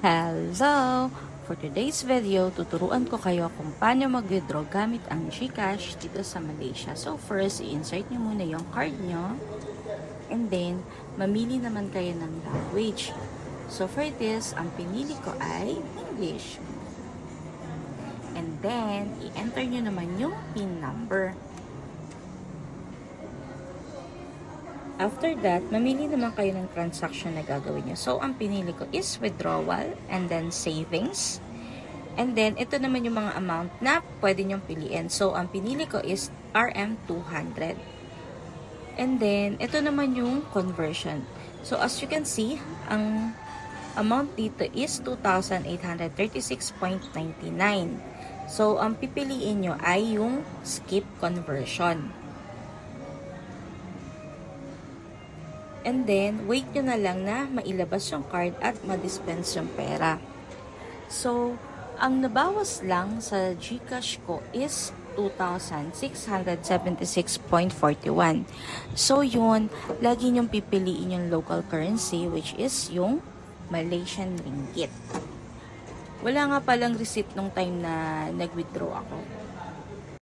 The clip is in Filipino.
Hello! For today's video, tuturuan ko kayo kung paano mag-withdraw gamit ang GCash dito sa Malaysia. So first, i-insert nyo muna yung card nyo. And then, mamili naman kayo ng language. So for this, ang pinili ko ay English. And then, i-enter nyo naman yung PIN number. After that, mamili naman kayo ng transaction na gagawin nyo. So, ang pinili ko is withdrawal and then savings. And then, ito naman yung mga amount na pwede nyong piliin. So, ang pinili ko is RM200. And then, ito naman yung conversion. So, as you can see, ang amount dito is 2,836.99. So, ang pipiliin nyo ay yung skip conversion. And then, wait nyo na lang na mailabas yung card at ma-dispense yung pera. So, ang nabawas lang sa GCash ko is 2,676.41. So, yun, lagi nyong pipiliin yung local currency, which is yung Malaysian Ringgit. Wala nga palang receipt nung time na nag-withdraw ako.